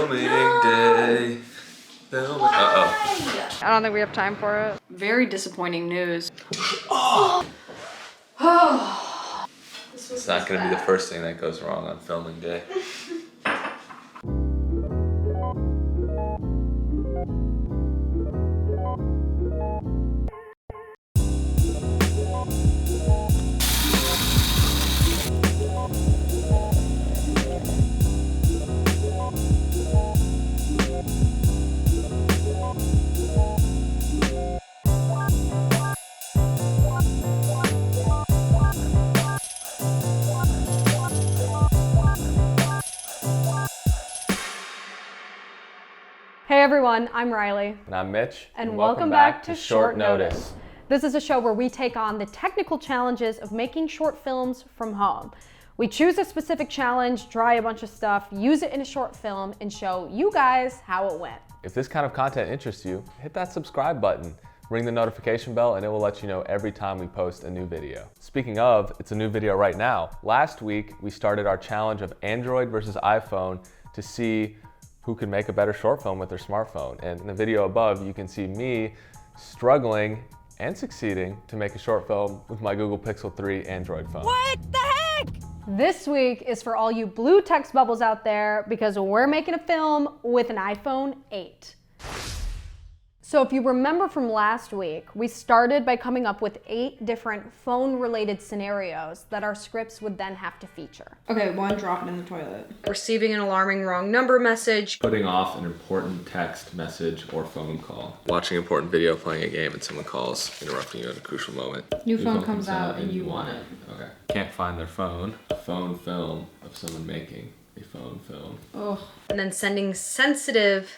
Filming day. I don't think we have time for it. Very disappointing news. It's not going to be the first thing that goes wrong on filming day. Hey everyone, I'm Riley. And I'm Mitch. And welcome back to Short Notice. This is a show where we take on the technical challenges of making short films from home. We choose a specific challenge, try a bunch of stuff, use it in a short film, and show you guys how it went. If this kind of content interests you, hit that subscribe button, ring the notification bell, and it will let you know every time we post a new video. Speaking of, it's a new video right now. Last week, we started our challenge of Android versus iPhone to see who can make a better short film with their smartphone. And in the video above, you can see me struggling and succeeding to make a short film with my Google Pixel 3 Android phone. What the heck? This week is for all you blue text bubbles out there because we're making a film with an iPhone 8. So if you remember from last week, we started by coming up with 8 different phone-related scenarios that our scripts would then have to feature. Okay, 1, drop it in the toilet. Receiving an alarming wrong number message. Putting off an important text message or phone call. Watching an important video, playing a game, and someone calls, interrupting you at a crucial moment. New phone comes out and you want it. Okay. Can't find their phone. A phone film of someone making a phone film. Ugh. And then sending sensitive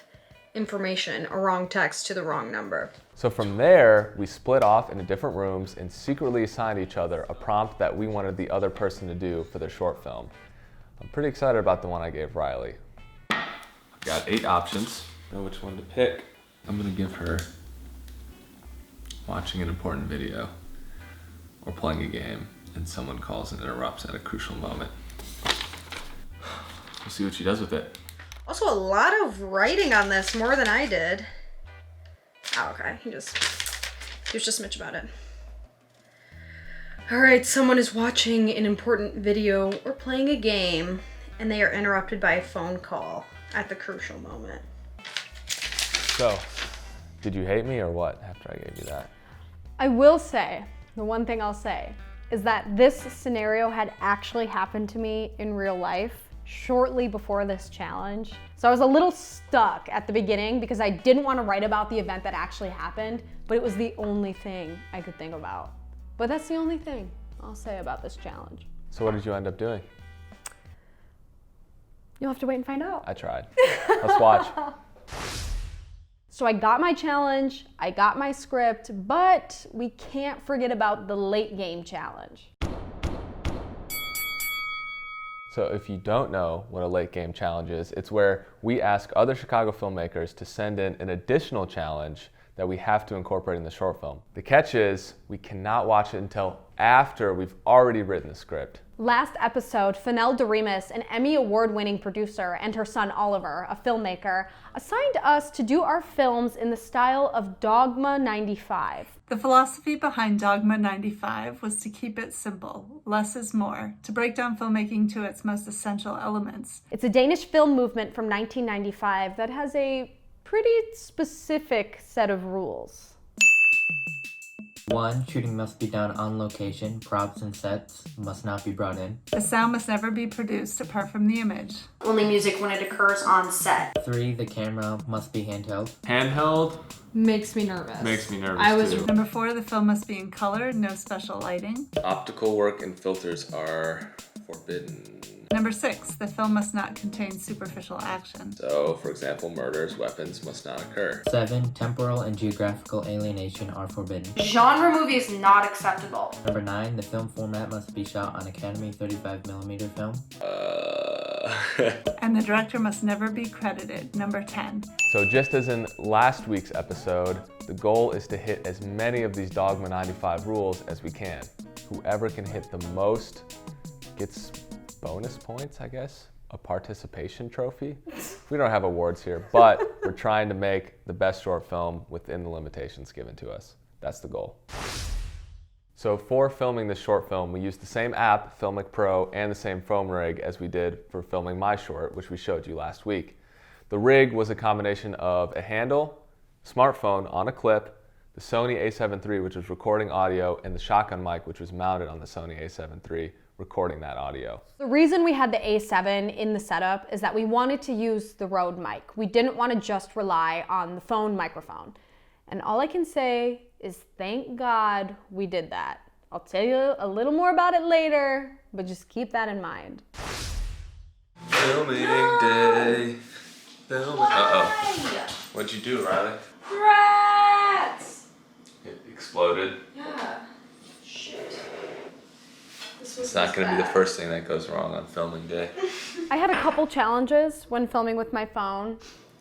information, a wrong text to the wrong number. So from there, we split off into different rooms and secretly assigned each other a prompt that we wanted the other person to do for their short film. I'm pretty excited about the one I gave Riley. I've got 8 options. Know which one to pick. I'm gonna give her watching an important video or playing a game and someone calls and interrupts at a crucial moment. We'll see what she does with it. Also a lot of writing on this, more than I did. Oh, okay, he was just Mitch about it. All right, someone is watching an important video or playing a game and they are interrupted by a phone call at the crucial moment. So, did you hate me or what after I gave you that? I will say, the one thing I'll say is that this scenario had actually happened to me in real life shortly before this challenge. So I was a little stuck at the beginning because I didn't want to write about the event that actually happened, but it was the only thing I could think about. But that's the only thing I'll say about this challenge. So what did you end up doing? You'll have to wait and find out. I tried. Let's watch. So I got my challenge, I got my script, but we can't forget about the late game challenge. So if you don't know what a late game challenge is, it's where we ask other Chicago filmmakers to send in an additional challenge that we have to incorporate in the short film. The catch is we cannot watch it until after we've already written the script. Last episode, Fennell DeRemus, an Emmy award-winning producer, and her son Oliver, a filmmaker, assigned us to do our films in the style of Dogma 95. The philosophy behind Dogma 95 was to keep it simple, less is more, to break down filmmaking to its most essential elements. It's a Danish film movement from 1995 that has a pretty specific set of rules. 1. Shooting must be done on location. Props and sets must not be brought in. The sound must never be produced apart from the image. Only music when it occurs on set. 3. The camera must be handheld. Handheld Makes me nervous. makes me nervous too. Number 4, the film must be in color, no special lighting. Optical work and filters are forbidden. Number 6, the film must not contain superficial action. So, for example, murders, weapons must not occur. 7. Temporal and geographical alienation are forbidden. Genre movie is not acceptable. Number 9. The film format must be shot on Academy 35mm film. And the director must never be credited. Number 10. So just as in last week's episode, the goal is to hit as many of these Dogma 95 rules as we can. Whoever can hit the most gets bonus points, I guess. a participation trophy. We don't have awards here, but we're trying to make the best short film within the limitations given to us. That's the goal. So for filming this short film, we used the same app, Filmic Pro, and the same foam rig as we did for filming my short, which we showed you last week. The rig was a combination of a handle, smartphone on a clip, the Sony a7 III, which was recording audio, and the shotgun mic, which was mounted on the Sony a7 III, recording that audio. The reason we had the A7 in the setup is that we wanted to use the Rode mic. We didn't want to just rely on the phone microphone. And all I can say is thank God we did that. I'll tell you a little more about it later, but just keep that in mind. Filming day. Filming. Uh-oh. What'd you do, Riley? Rats! It exploded. Yeah. Shit. It's not going to be the first thing that goes wrong on filming day. I had a couple challenges when filming with my phone.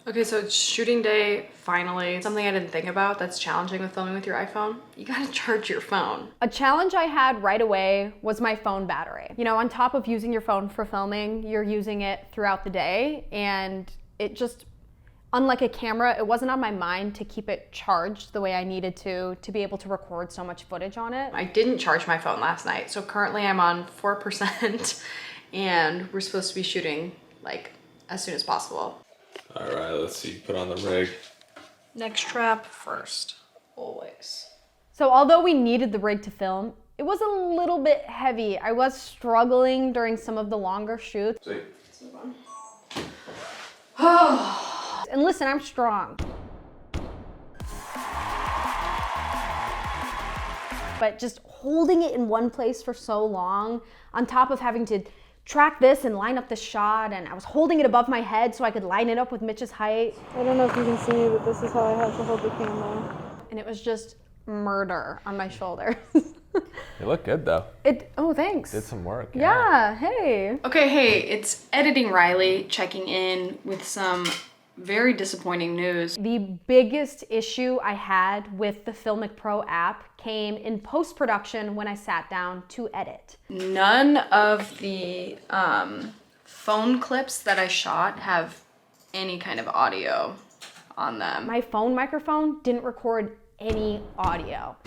Okay, so it's shooting day, finally. Something I didn't think about that's challenging with filming with your iPhone. You gotta charge your phone. A challenge I had right away was my phone battery. You know, on top of using your phone for filming, you're using it throughout the day, and it just, unlike a camera, it wasn't on my mind to keep it charged the way I needed to be able to record so much footage on it. I didn't charge my phone last night, so currently I'm on 4%, and we're supposed to be shooting like as soon as possible. All right, let's see. Put on the rig. Neck strap first, always. So although we needed the rig to film, it was a little bit heavy. I was struggling during some of the longer shoots. See. Let's move on. And listen, I'm strong. But just holding it in one place for so long, on top of having to track this and line up the shot, and I was holding it above my head so I could line it up with Mitch's height. I don't know if you can see, but this is how I have to hold the camera. And it was just murder on my shoulders. You look good, though. Oh, thanks. Did some work. Yeah, hey. Okay, hey, it's Editing Riley checking in with some very disappointing news. The biggest issue I had with the Filmic Pro app came in post-production when I sat down to edit. None of the phone clips that I shot have any kind of audio on them. My phone microphone didn't record any audio.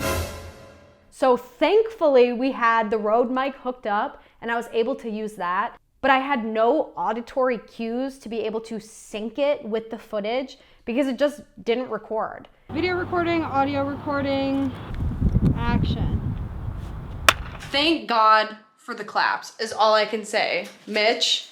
So thankfully we had the Rode mic hooked up and I was able to use that, but I had no auditory cues to be able to sync it with the footage because it just didn't record. Video recording, audio recording, action. Thank God for the claps is all I can say. Mitch,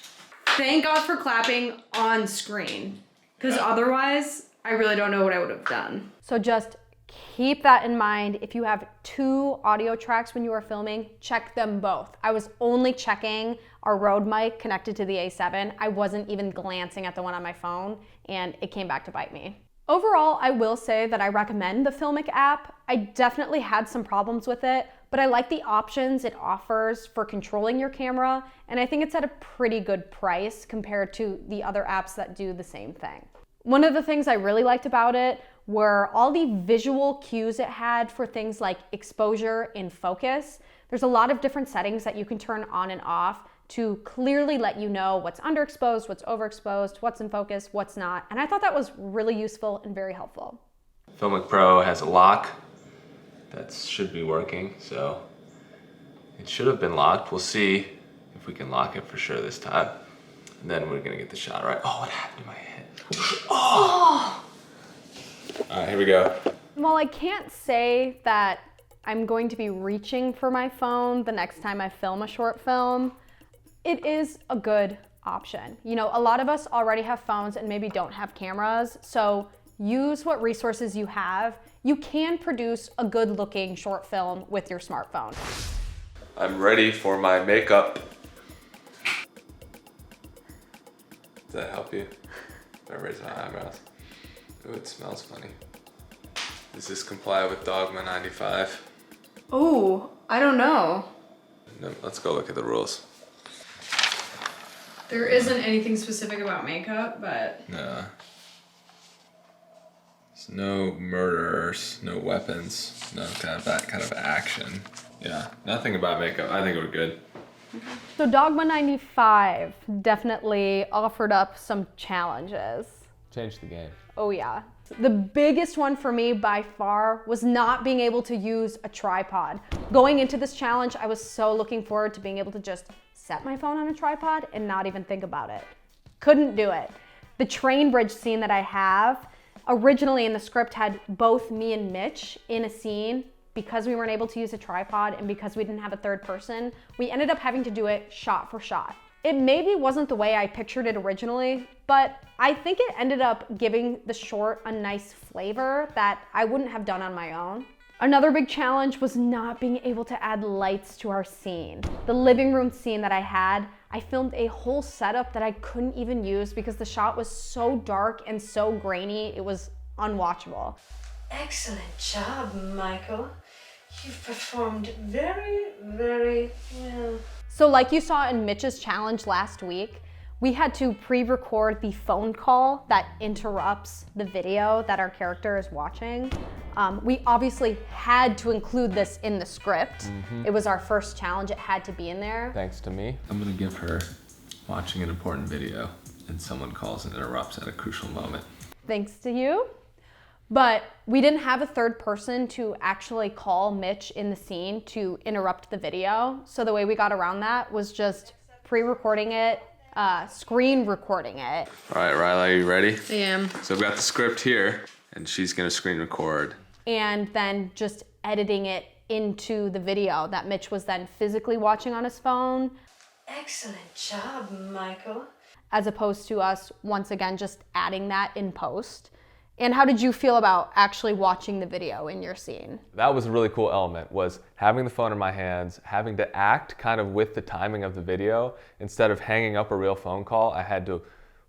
thank God for clapping on screen, because otherwise I really don't know what I would have done. So just keep that in mind. If you have two audio tracks when you are filming, check them both. I was only checking our Rode mic connected to the A7. I wasn't even glancing at the one on my phone, and it came back to bite me. Overall, I will say that I recommend the Filmic app. I definitely had some problems with it, but I like the options it offers for controlling your camera, and I think it's at a pretty good price compared to the other apps that do the same thing. One of the things I really liked about it were all the visual cues it had for things like exposure and focus. There's a lot of different settings that you can turn on and off to clearly let you know what's underexposed, what's overexposed, what's in focus, what's not. And I thought that was really useful and very helpful. Filmic Pro has a lock that should be working, so it should have been locked. We'll see if we can lock it for sure this time. And then we're gonna get the shot right. Oh, what happened to my head? Oh! All right, here we go. While I can't say that I'm going to be reaching for my phone the next time I film a short film, it is a good option. You know, a lot of us already have phones and maybe don't have cameras, so use what resources you have. You can produce a good looking short film with your smartphone. I'm ready for my makeup. Does that help you? If I raise my eyebrows. Ooh, it smells funny. Does this comply with Dogma 95? Oh, I don't know. No, let's go look at the rules. There isn't anything specific about makeup, but... No. There's no murderers, no weapons, no kind of that kind of action. Yeah, nothing about makeup. I think we're good. So Dogma 95 definitely offered up some challenges. Change the game. Oh yeah. The biggest one for me by far was not being able to use a tripod. Going into this challenge, I was so looking forward to being able to just set my phone on a tripod and not even think about it. Couldn't do it. The train bridge scene that I have, originally in the script had both me and Mitch in a scene. Because we weren't able to use a tripod and because we didn't have a third person, we ended up having to do it shot for shot. It maybe wasn't the way I pictured it originally, but I think it ended up giving the short a nice flavor that I wouldn't have done on my own. Another big challenge was not being able to add lights to our scene. The living room scene that I had, I filmed a whole setup that I couldn't even use because the shot was so dark and so grainy, it was unwatchable. Excellent job, Michael. You've performed very, very well. So like you saw in Mitch's challenge last week, we had to pre-record the phone call that interrupts the video that our character is watching. We obviously had to include this in the script. It was our first challenge, it had to be in there. Thanks to me. I'm gonna give her watching an important video and someone calls and interrupts at a crucial moment. Thanks to you. But we didn't have a third person to actually call Mitch in the scene to interrupt the video. So the way we got around that was just pre-recording it, screen recording it. All right, Riley, are you ready? I am. So I've got the script here and she's gonna screen record. And then just editing it into the video that Mitch was then physically watching on his phone. Excellent job, Michael. As opposed to us, once again, just adding that in post. And how did you feel about actually watching the video in your scene? That was a really cool element, was having the phone in my hands, having to act kind of with the timing of the video. Instead of hanging up a real phone call, I had to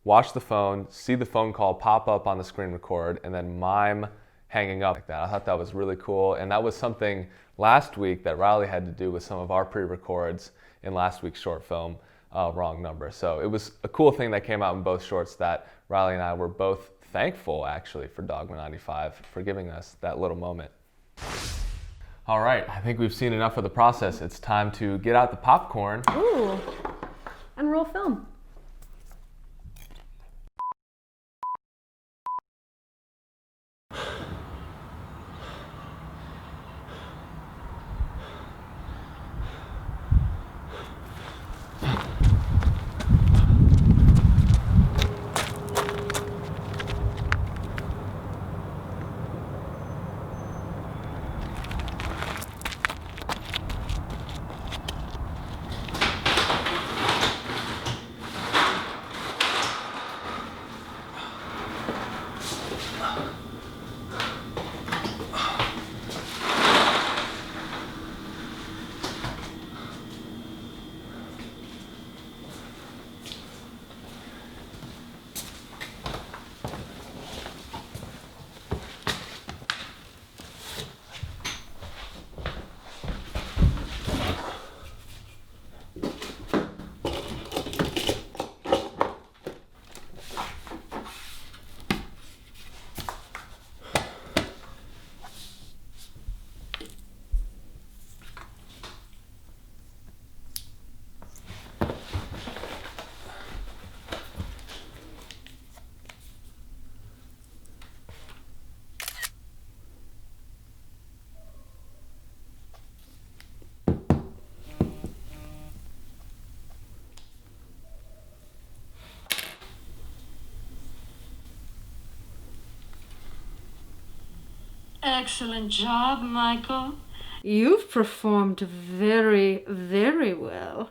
watch the phone, see the phone call pop up on the screen record, and then mime hanging up like that. I thought that was really cool. And that was something last week that Riley had to do with some of our pre-records in last week's short film, Wrong Number. So it was a cool thing that came out in both shorts that Riley and I were both thankful actually for Dogma 95 for giving us that little moment. All right, I think we've seen enough of the process. It's time to get out the popcorn. Ooh, and roll film. Excellent job, Michael. You've performed very, very well.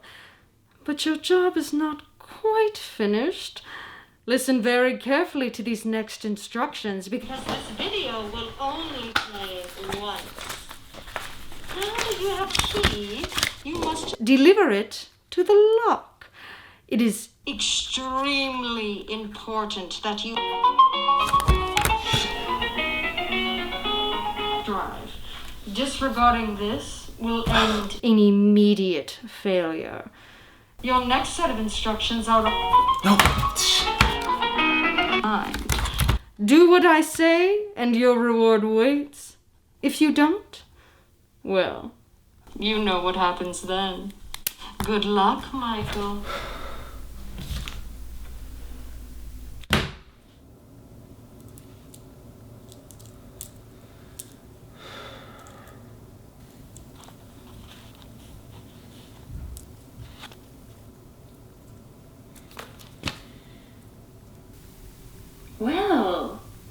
But your job is not quite finished. Listen very carefully to these next instructions because this video will only play once. Now that you have key, you must deliver it to the lock. It is extremely important that you drive. Disregarding this will end in immediate failure. Your next set of instructions are do what I say and your reward waits. If you don't, well, you know what happens then. Good luck, Michael.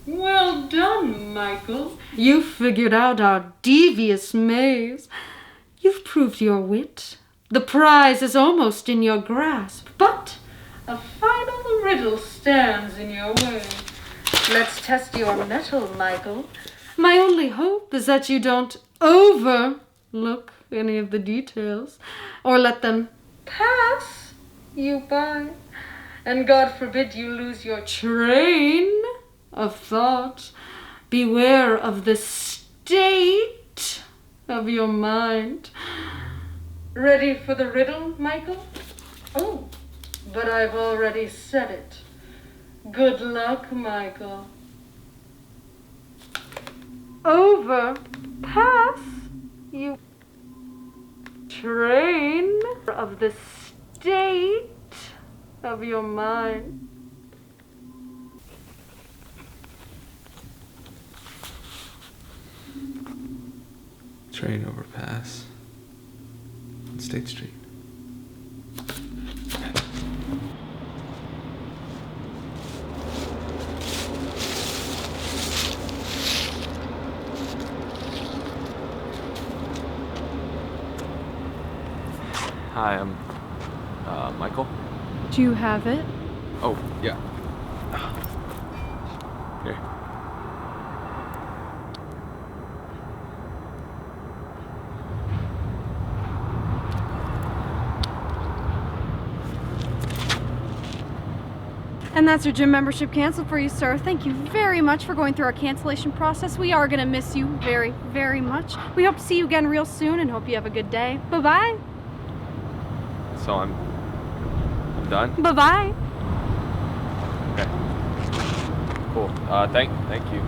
Well done, Michael. You figured out our devious maze. You've proved your wit. The prize is almost in your grasp, but a final riddle stands in your way. Let's test your mettle, Michael. My only hope is that you don't overlook any of the details or let them pass you by. And God forbid you lose your train of thought. Beware of the state of your mind. Ready for the riddle, Michael? Oh, but I've already said it. Good luck, Michael. Overpass, you train of the state of your mind. Train overpass on State Street. Hi, I'm Michael. Do you have it? Oh, yeah. Here. And that's your gym membership canceled for you, sir. Thank you very much for going through our cancellation process. We are gonna miss you very, very much. We hope to see you again real soon and hope you have a good day. Bye-bye. So I'm done? Bye-bye. Okay. Cool. Thank you.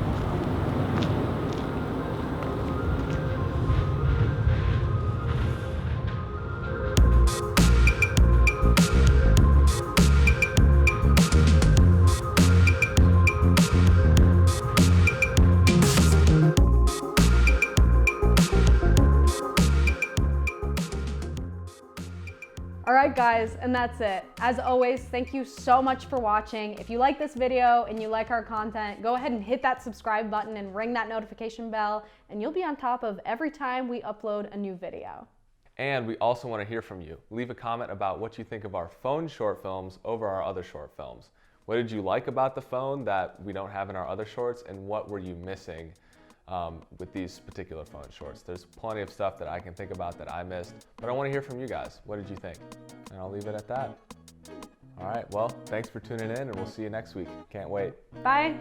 All right, guys, and that's it. As always, thank you so much for watching. If you like this video and you like our content, go ahead and hit that subscribe button and ring that notification bell, and you'll be on top of every time we upload a new video. And we also want to hear from you. Leave a comment about what you think of our phone short films over our other short films. What did you like about the phone that we don't have in our other shorts, and what were you missing with these particular phone shorts? There's plenty of stuff that I can think about that I missed, but I want to hear from you guys. What did you think? And I'll leave it at that. All right, well, thanks for tuning in, and we'll see you next week. Can't wait. Bye.